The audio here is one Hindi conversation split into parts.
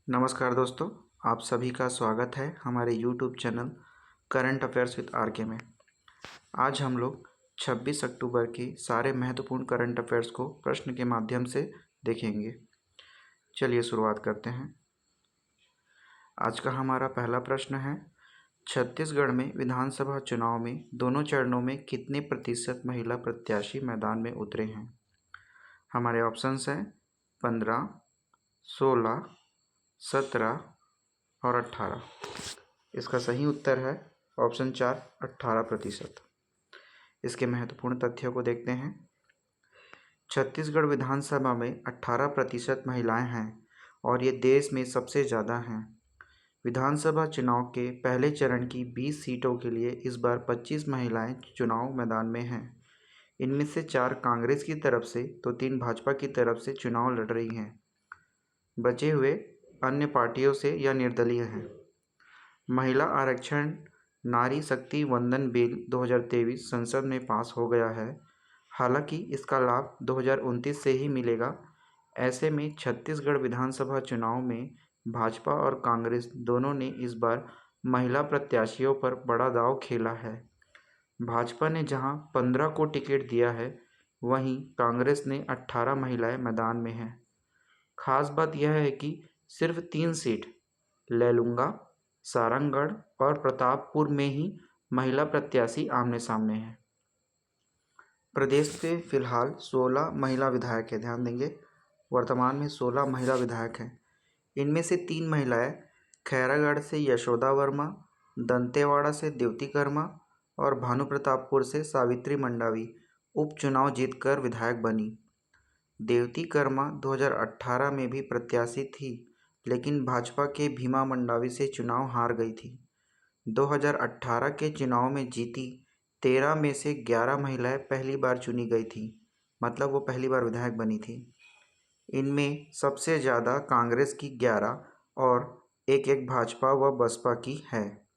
नमस्कार दोस्तों, आप सभी का स्वागत है हमारे YouTube channel current affairs with RK में। आज हम लोग 26 अक्टूबर के सारे महत्वपूर्ण करंट अफेयर्स को प्रश्न के माध्यम से देखेंगे। चलिए शुरुआत करते हैं। आज का हमारा पहला प्रश्न है, छत्तीसगढ़ में विधानसभा चुनाव में दोनों चरणों में कितने प्रतिशत महिला प्रत्याशी मैदान में उतरे हैं? हमारे ऑप्शंस हैं 15, 16, 17 और 18। इसका सही उत्तर है ऑप्शन 4, 18%। इसके महत्वपूर्ण तथ्यों को देखते हैं। छत्तीसगढ़ विधानसभा में 18% महिलाएं हैं और ये देश में सबसे ज़्यादा हैं। विधानसभा चुनाव के पहले चरण की 20 सीटों के लिए इस बार 25 महिलाएं चुनाव मैदान में हैं। इनमें से 4 कांग्रेस की तरफ से तो 3 भाजपा की तरफ से चुनाव लड़ रही हैं। बचे हुए अन्य पार्टियों से या निर्दलीय हैं। महिला आरक्षण नारी शक्ति वंदन बिल 2023 संसद में पास हो गया है। हालांकि इसका लाभ 2029 से ही मिलेगा। ऐसे में छत्तीसगढ़ विधानसभा चुनाव में भाजपा और कांग्रेस दोनों ने इस बार महिला प्रत्याशियों पर बड़ा दांव खेला है। भाजपा ने जहां 15 को टिकट दिया है, वहीं कांग्रेस ने 18 महिलाएं मैदान में हैं। खास बात यह है कि सिर्फ 3 सीट लैलूंगा, सारंगढ़ और प्रतापपुर में ही महिला प्रत्याशी आमने सामने हैं। प्रदेश के फिलहाल 16 महिला विधायक हैं। ध्यान देंगे, वर्तमान में 16 महिला विधायक हैं। इनमें से 3 महिलाएं खैरागढ़ से यशोदा वर्मा, दंतेवाड़ा से द्युति कर्मा और भानुप्रतापपुर से सावित्री मंडावी उपचुनाव जीतकर विधायक बनी। द्युति कर्मा 2018 में भी प्रत्याशी थी, लेकिन भाजपा के भीमा मंडावी से चुनाव हार गई थी। 2018 के चुनाव में जीती 13 में से 11 महिलाएं पहली बार चुनी गई थी, मतलब वो पहली बार विधायक बनी थी। इनमें सबसे ज़्यादा कांग्रेस की 11 और एक भाजपा व बसपा की है।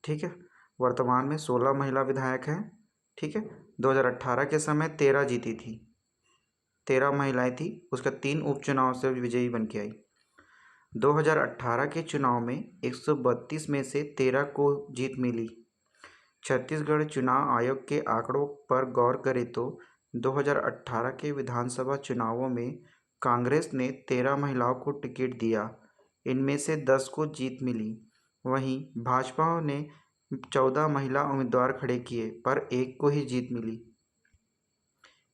ठीक है, वर्तमान में 16 महिला विधायक हैं। ठीक है, 2018 के समय 13 जीती थी, 13 महिलाएं थी, उसका 3 उपचुनाव से विजयी बन के आई। 2018 के चुनाव में 132 में से 13 को जीत मिली। छत्तीसगढ़ चुनाव आयोग के आंकड़ों पर गौर करें तो 2018 के विधानसभा चुनावों में कांग्रेस ने 13 महिलाओं को टिकट दिया, इनमें से 10 को जीत मिली। वहीं भाजपा ने 14 महिला उम्मीदवार खड़े किए पर 1 को ही जीत मिली।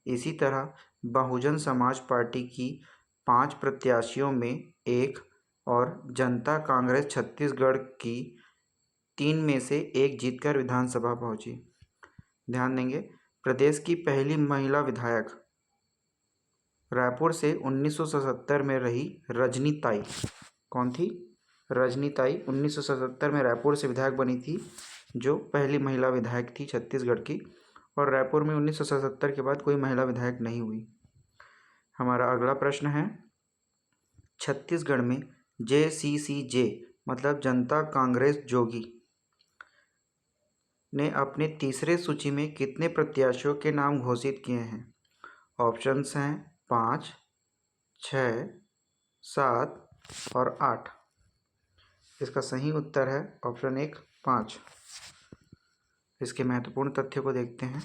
इसी तरह बहुजन समाज पार्टी की 5 प्रत्याशियों में 1 और जनता कांग्रेस छत्तीसगढ़ की 3 में से 1 जीतकर विधानसभा पहुंची। ध्यान देंगे, प्रदेश की पहली महिला विधायक रायपुर से 1977 में रही रजनी ताई। कौन थी? रजनी ताई 1977 में रायपुर से विधायक बनी थी, जो पहली महिला विधायक थी छत्तीसगढ़ की। और रायपुर में 1977 के बाद कोई महिला विधायक नहीं हुई। हमारा अगला प्रश्न है, छत्तीसगढ़ में JCCJ मतलब जनता कांग्रेस जोगी ने अपने तीसरे सूची में कितने प्रत्याशियों के नाम घोषित किए हैं? ऑप्शंस हैं 5, 6, 7 और 8। इसका सही उत्तर है ऑप्शन 1, 5। इसके महत्वपूर्ण तथ्यों को देखते हैं।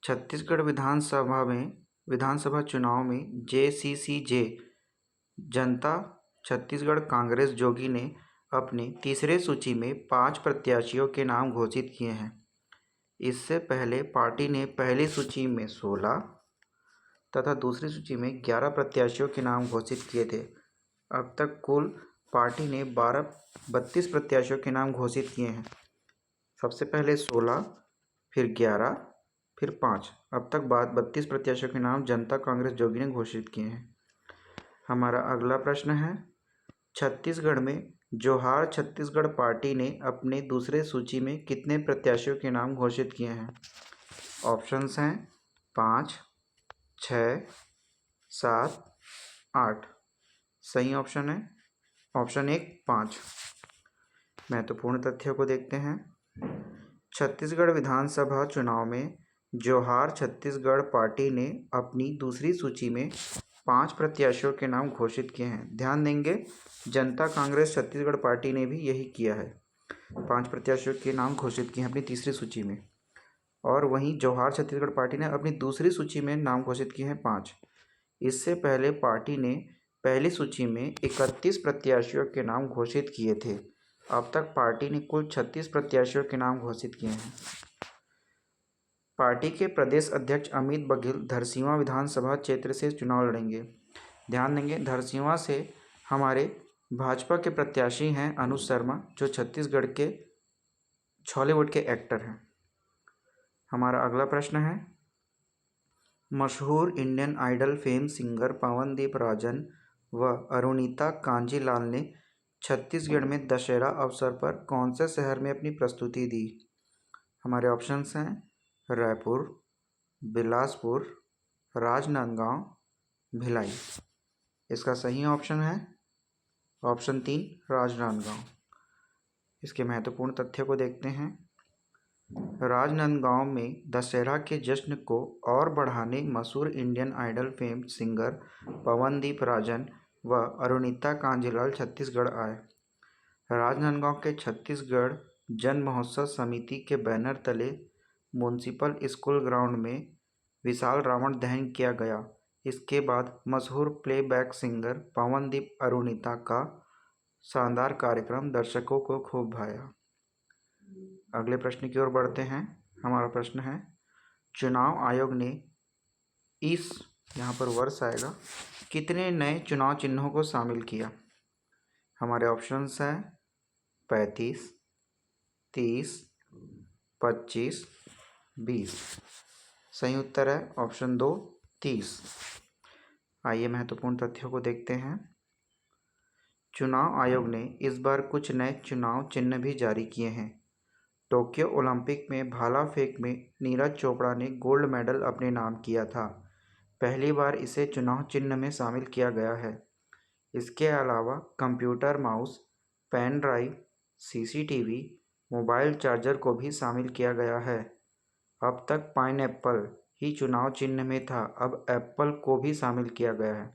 छत्तीसगढ़ विधानसभा चुनाव में JCCJ जनता छत्तीसगढ़ कांग्रेस जोगी ने अपने तीसरे सूची में 5 प्रत्याशियों के नाम घोषित किए हैं। इससे पहले पार्टी ने पहली सूची में 16 तथा दूसरी सूची में 11 प्रत्याशियों के नाम घोषित किए थे। अब तक कुल पार्टी ने 32 प्रत्याशियों के नाम घोषित किए हैं। सबसे पहले 16, फिर 11, फिर 5। अब तक 32 प्रत्याशियों के नाम जनता कांग्रेस जोगी ने घोषित किए हैं। हमारा अगला प्रश्न है, छत्तीसगढ़ में जोहार छत्तीसगढ़ पार्टी ने अपने दूसरे सूची में कितने प्रत्याशियों के नाम घोषित किए हैं? ऑप्शंस हैं 5, 6, 7, 8। सही ऑप्शन है ऑप्शन 1, 5। महत्वपूर्ण तथ्यों को देखते हैं। छत्तीसगढ़ विधानसभा चुनाव में जोहार छत्तीसगढ़ पार्टी ने अपनी दूसरी सूची में 5 प्रत्याशियों के नाम घोषित किए हैं। ध्यान देंगे, जनता कांग्रेस छत्तीसगढ़ पार्टी ने भी यही किया है, 5 प्रत्याशियों के नाम घोषित किए हैं अपनी तीसरी सूची में। और वहीं जौहार छत्तीसगढ़ पार्टी ने अपनी दूसरी सूची में नाम घोषित किए हैं 5। इससे पहले पार्टी ने पहली सूची में 31 प्रत्याशियों के नाम घोषित किए थे। अब तक पार्टी ने कुल 36 प्रत्याशियों के नाम घोषित किए हैं। पार्टी के प्रदेश अध्यक्ष अमित बघेल धरसींवा विधानसभा क्षेत्र से चुनाव लड़ेंगे। ध्यान देंगे, धरसींवा से हमारे भाजपा के प्रत्याशी हैं अनुज शर्मा, जो छत्तीसगढ़ के बॉलीवुड के एक्टर हैं। हमारा अगला प्रश्न है, मशहूर Indian Idol fame singer Pawandeep Rajan व अरुणिता कांजीलाल ने छत्तीसगढ़ में दशहरा अवसर पर कौन से शहर में अपनी प्रस्तुति दी? हमारे ऑप्शंस हैं रायपुर, बिलासपुर, राजनांदगांव, भिलाई। इसका सही ऑप्शन है ऑप्शन 3 राजनांदगांव। इसके महत्वपूर्ण तथ्य को देखते हैं। राजनांदगांव में दशहरा के जश्न को और बढ़ाने मशहूर Indian Idol fame singer Pawandeep Rajan व अरुणिता कांजीलाल छत्तीसगढ़ आए। राजनांदगांव के छत्तीसगढ़ जन महोत्सव समिति के बैनर तले म्युनिसिपल स्कूल ग्राउंड में विशाल रावण दहन किया गया। इसके बाद मशहूर प्लेबैक सिंगर पवनदीप अरुणिता का शानदार कार्यक्रम दर्शकों को खूब भाया। अगले प्रश्न की ओर बढ़ते हैं। हमारा प्रश्न है, चुनाव आयोग ने इस यहाँ पर वर्ष आएगा कितने नए चुनाव चिन्हों को शामिल किया? हमारे ऑप्शंस हैं 35, 30, 25, 20। सही उत्तर है ऑप्शन 2 30। आइए महत्वपूर्ण तथ्यों को देखते हैं। चुनाव आयोग ने इस बार कुछ नए चुनाव चिन्ह भी जारी किए हैं। टोक्यो ओलंपिक में भाला फेंक में नीरज चोपड़ा ने गोल्ड मेडल अपने नाम किया था। पहली बार इसे चुनाव चिन्ह में शामिल किया गया है। इसके अलावा computer mouse, pen drive, CCTV, mobile charger को भी शामिल किया गया है। अब तक पाइनएप्पल ही चुनाव चिन्ह में था, अब एप्पल को भी शामिल किया गया है।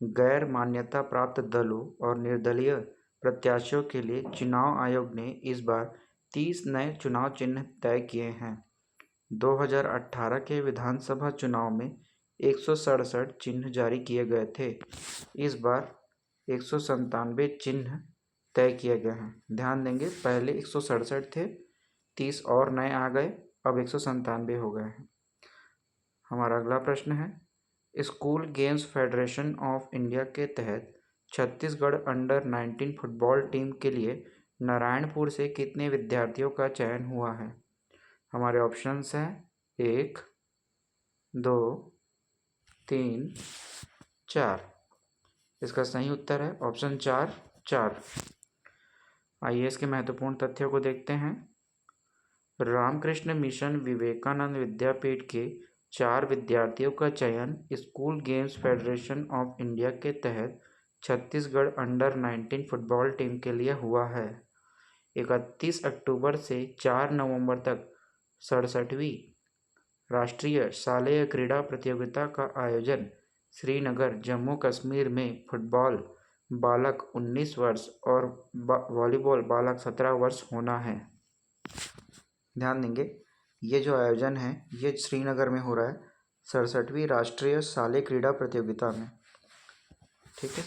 गैर मान्यता प्राप्त दलों और निर्दलीय प्रत्याशियों के लिए चुनाव आयोग ने इस बार 30 नए चुनाव चिन्ह तय किए हैं। 2018 के विधानसभा चुनाव में 167 चिन्ह जारी किए गए थे। इस बार 197 चिन्ह तय किए गए हैं। ध्यान देंगे, पहले 167 थे, 30 और नए आ गए, अब 197 हो गए हैं। हमारा अगला प्रश्न है, school games federation of India के तहत छत्तीसगढ़ अंडर 19 फुटबॉल टीम के लिए नारायणपुर से कितने विद्यार्थियों का चयन हुआ है? हमारे ऑप्शंस हैं 1, 2, 3, 4। इसका सही उत्तर है ऑप्शन 4। आइए इसके महत्वपूर्ण तथ्यों को देखते हैं। रामकृष्ण मिशन विवेकानंद विद्यापीठ के 4 विद्यार्थियों का चयन school games federation of India के तहत छत्तीसगढ़ अंडर 19 फुटबॉल टीम के लिए हुआ है। 31 अक्टूबर से 4 नवंबर तक 67वीं राष्ट्रीय शालेय क्रीड़ा प्रतियोगिता का आयोजन श्रीनगर, जम्मू कश्मीर में फुटबॉल बालक 19 वर्ष और वॉलीबॉल बालक 17 वर्ष होना है। ध्यान देंगे, ये जो आयोजन है ये श्रीनगर में हो रहा है 67वीं राष्ट्रीय शालेय क्रीड़ा प्रतियोगिता में। ठीक है,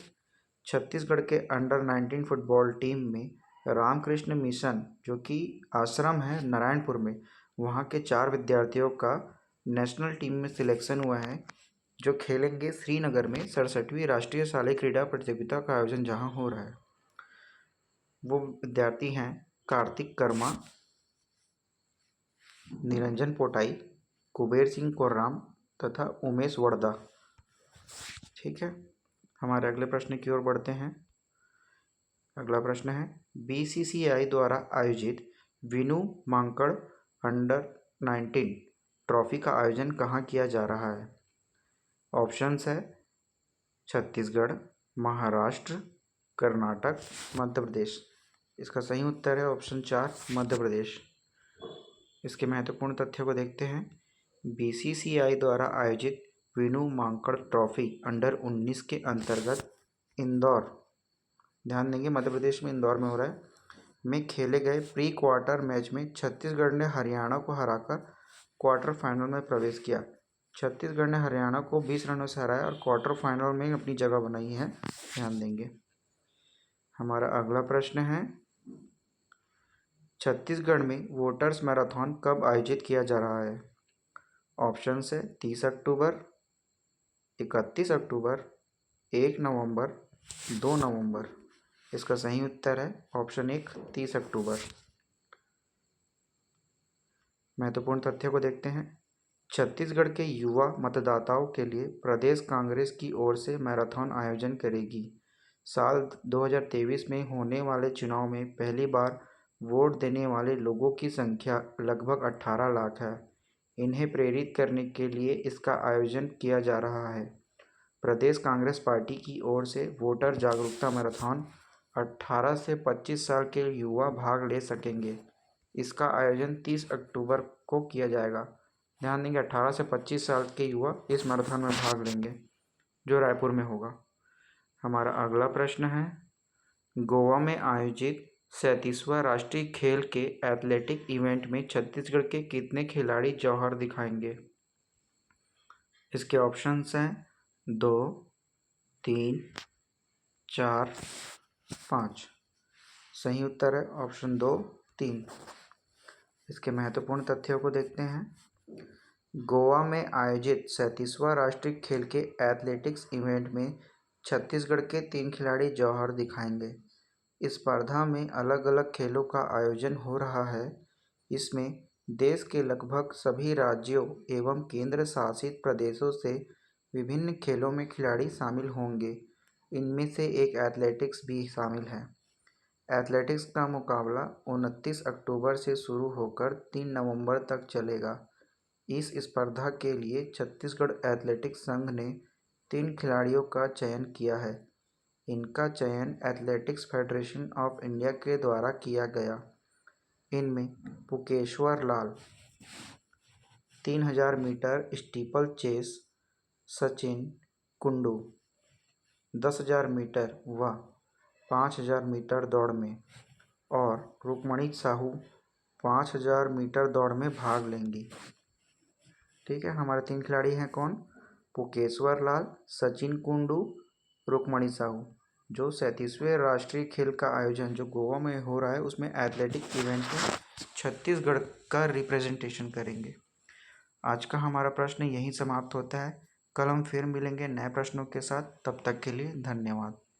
छत्तीसगढ़ के अंडर 19 फुटबॉल टीम में रामकृष्ण मिशन, जो कि आश्रम है नारायणपुर में, वहाँ के 4 विद्यार्थियों का नेशनल टीम में सिलेक्शन हुआ है, जो खेलेंगे श्रीनगर में 67वीं राष्ट्रीय शालेय क्रीड़ा प्रतियोगिता का आयोजन जहाँ हो रहा है। वो विद्यार्थी हैं कार्तिक कर्मा, निरंजन पोटाई, कुबेर सिंह कोर्राम तथा उमेश वड़दा। ठीक है, हमारे अगले प्रश्न की ओर बढ़ते हैं। अगला प्रश्न है, बीसीसीआई द्वारा आयोजित विनू मांकड़ अंडर 19 ट्रॉफी का आयोजन कहाँ किया जा रहा है? ऑप्शंस है छत्तीसगढ़, महाराष्ट्र, कर्नाटक, मध्य प्रदेश। इसका सही उत्तर है ऑप्शन 4 मध्य प्रदेश। इसके महत्वपूर्ण तथ्यों को देखते हैं। बीसीसीआई द्वारा आयोजित विनू मांकड़ ट्रॉफी अंडर 19 के अंतर्गत इंदौर, ध्यान देंगे मध्य प्रदेश में इंदौर में हो रहा है, में खेले गए प्री क्वार्टर मैच में छत्तीसगढ़ ने हरियाणा को हराकर क्वार्टर फाइनल में प्रवेश किया। छत्तीसगढ़ ने हरियाणा को 20 रनों से हराया और क्वार्टर फाइनल में अपनी जगह बनाई है, ध्यान देंगे। हमारा अगला प्रश्न है, छत्तीसगढ़ में वोटर्स मैराथन कब आयोजित किया जा रहा है? ऑप्शन है 30 अक्टूबर, 31 अक्टूबर, 1 नवंबर, 2 नवंबर। इसका सही उत्तर है ऑप्शन 1, 30 अक्टूबर। महत्वपूर्ण तथ्यों को देखते हैं। छत्तीसगढ़ के युवा मतदाताओं के लिए प्रदेश कांग्रेस की ओर से मैराथन आयोजन करेगी। साल 2023 में होने वाले चुनाव में पहली बार वोट देने वाले लोगों की संख्या लगभग 18 लाख है। इन्हें प्रेरित करने के लिए इसका आयोजन किया जा रहा है। प्रदेश कांग्रेस पार्टी की ओर से वोटर जागरूकता मैराथन 18 से 25 साल के युवा भाग ले सकेंगे। इसका आयोजन 30 अक्टूबर को किया जाएगा। ध्यान देंगे 18 से 25 साल के युवा इस मैराथन में भाग लेंगे, जो रायपुर में होगा। हमारा अगला प्रश्न है, गोवा में आयोजित 37वां राष्ट्रीय खेल के एथलेटिक इवेंट में छत्तीसगढ़ के कितने खिलाड़ी जौहर दिखाएंगे? इसके ऑप्शंस हैं 2, 3, 4, 5। सही उत्तर है ऑप्शन 2, 3। इसके महत्वपूर्ण तथ्यों को देखते हैं। गोवा में आयोजित 37वां राष्ट्रीय खेल के एथलेटिक्स इवेंट में छत्तीसगढ़ के 3 खिलाड़ी जौहर दिखाएंगे। इस स्पर्धा में अलग अलग खेलों का आयोजन हो रहा है। इसमें देश के लगभग सभी राज्यों एवं केंद्र शासित प्रदेशों से विभिन्न खेलों में खिलाड़ी शामिल होंगे। इनमें से एक एथलेटिक्स भी शामिल है। एथलेटिक्स का मुकाबला 29 अक्टूबर से शुरू होकर 3 नवंबर तक चलेगा। इस स्पर्धा के लिए छत्तीसगढ़ एथलेटिक्स संघ ने 3 खिलाड़ियों का चयन किया है। इनका चयन एथलेटिक्स फेडरेशन ऑफ इंडिया के द्वारा किया गया। इनमें Pukeshwar Lal 3000 metre steeplechase, Sachin Kundu 10,000 metre व 5,000 मीटर दौड़ में और रुक्मणी साहू 5,000 मीटर दौड़ में भाग लेंगी। ठीक है, हमारे 3 खिलाड़ी हैं कौन? पुकेश्वर लाल, सचिन कुंडू, रुक्मणी साहू, जो 37वें राष्ट्रीय खेल का आयोजन जो गोवा में हो रहा है उसमें एथलेटिक इवेंट में छत्तीसगढ़ का रिप्रेजेंटेशन करेंगे। आज का हमारा प्रश्न यहीं समाप्त होता है। कल हम फिर मिलेंगे नए प्रश्नों के साथ। तब तक के लिए धन्यवाद।